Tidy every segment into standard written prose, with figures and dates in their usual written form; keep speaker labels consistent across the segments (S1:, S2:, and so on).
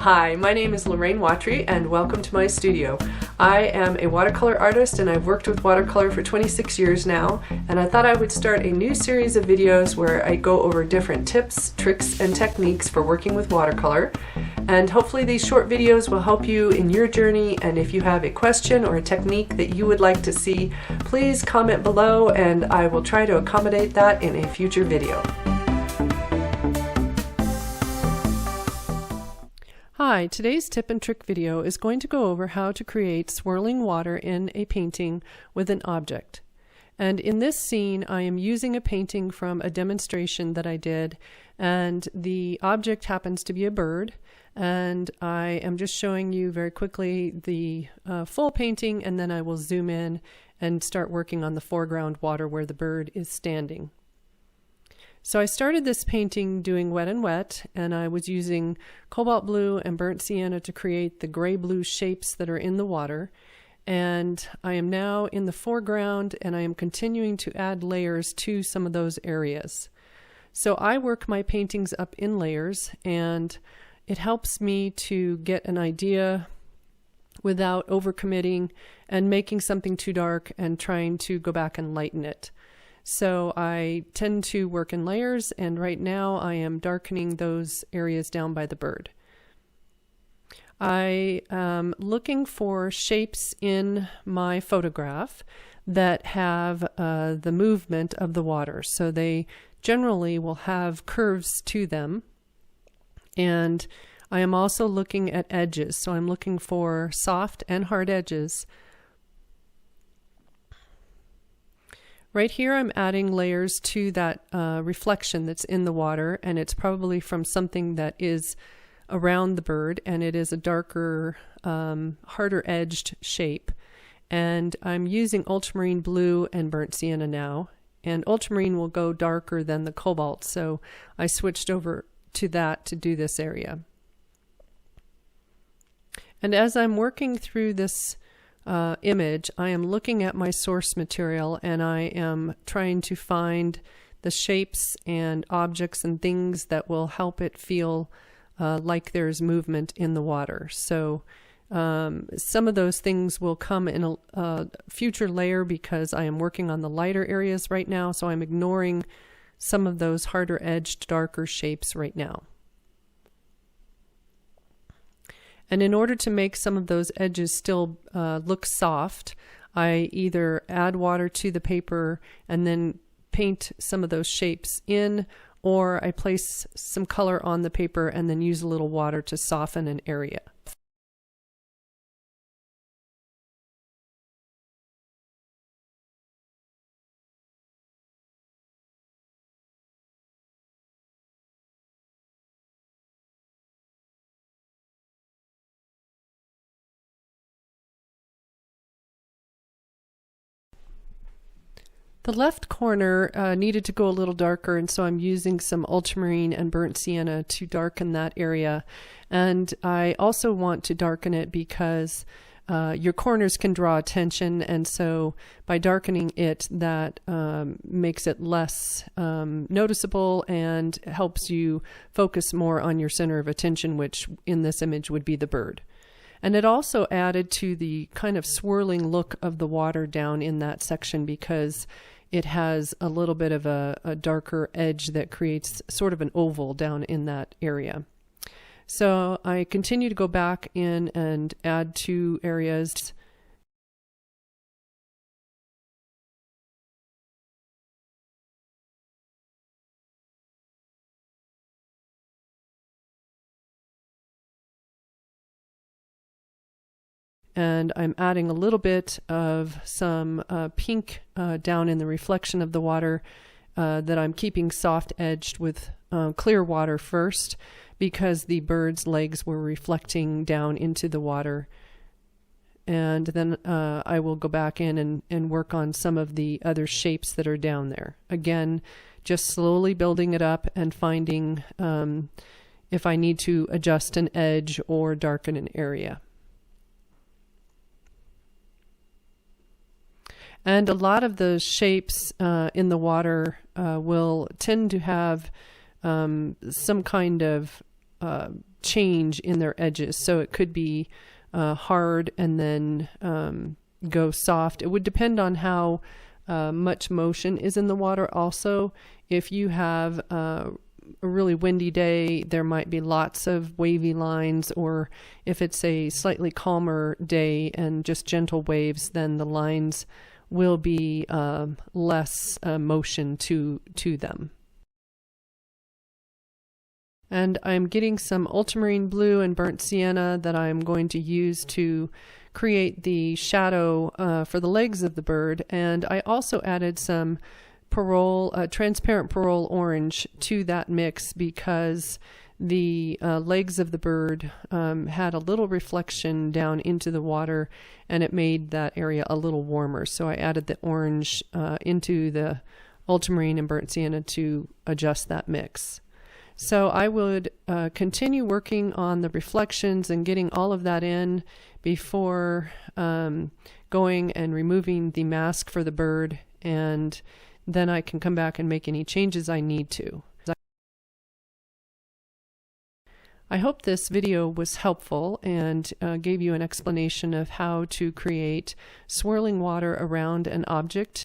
S1: Hi, my name is Lorraine Watry and welcome to my studio. I am a watercolor artist and I've worked with watercolor for 26 years now, and I thought I would start a new series of videos where I go over different tips, tricks, and techniques for working with watercolor. And hopefully these short videos will help you in your journey, and if you have a question or a technique that you would like to see, please comment below and I will try to accommodate that in a future video. Hi, today's tip and trick video is going to go over how to create swirling water in a painting with an object. And in this scene I am using a painting from a demonstration that I did, and the object happens to be a bird, and I am just showing you very quickly the full painting, and then I will zoom in and start working on the foreground water where the bird is standing. So I started this painting doing wet and wet, and I was using cobalt blue and burnt sienna to create the gray-blue shapes that are in the water. And I am now in the foreground, and I am continuing to add layers to some of those areas. So I work my paintings up in layers, and it helps me to get an idea without overcommitting and making something too dark and trying to go back and lighten it. So I tend to work in layers, and right now I am darkening those areas down by the bird. I am looking for shapes in my photograph that have the movement of the water. So they generally will have curves to them. And I am also looking at edges. So I'm looking for soft and hard edges. Right here I'm adding layers to that reflection that's in the water, and it's probably from something that is around the bird, and it is a darker, harder edged shape. And I'm using ultramarine blue and burnt sienna now, and ultramarine will go darker than the cobalt, so I switched over to that to do this area. And as I'm working through this image, I am looking at my source material, and I am trying to find the shapes and objects and things that will help it feel like there's movement in the water. So some of those things will come in a future layer because I am working on the lighter areas right now, so I'm ignoring some of those harder edged, darker shapes right now. And in order to make some of those edges still look soft, I either add water to the paper and then paint some of those shapes in, or I place some color on the paper and then use a little water to soften an area. The left corner needed to go a little darker, and so I'm using some ultramarine and burnt sienna to darken that area. And I also want to darken it because your corners can draw attention, and so by darkening it, that makes it less noticeable and helps you focus more on your center of attention, which in this image would be the bird. And it also added to the kind of swirling look of the water down in that section because it has a little bit of a darker edge that creates sort of an oval down in that area. So I continue to go back in and add 2 areas. And I'm adding a little bit of some pink down in the reflection of the water that I'm keeping soft edged with clear water first, because the bird's legs were reflecting down into the water. And then I will go back in and work on some of the other shapes that are down there. Again, just slowly building it up and finding if I need to adjust an edge or darken an area. And a lot of the shapes in the water will tend to have some kind of change in their edges. So it could be hard and then go soft. It would depend on how much motion is in the water. Also, if you have a really windy day, there might be lots of wavy lines, or if it's a slightly calmer day and just gentle waves, then the lines will be less motion to them. And I'm getting some ultramarine blue and burnt sienna that I'm going to use to create the shadow for the legs of the bird. And I also added some transparent pearl orange to that mix because the legs of the bird had a little reflection down into the water, and it made that area a little warmer. So I added the orange into the ultramarine and burnt sienna to adjust that mix. So I would continue working on the reflections and getting all of that in before going and removing the mask for the bird, and then I can come back and make any changes I need to. I hope this video was helpful and gave you an explanation of how to create swirling water around an object.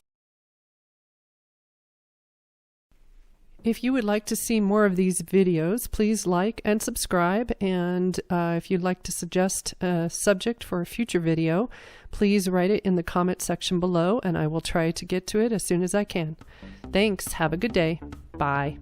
S1: If you would like to see more of these videos, please like and subscribe. And if you'd like to suggest a subject for a future video, please write it in the comment section below, and I will try to get to it as soon as I can. Thanks. Have a good day. Bye.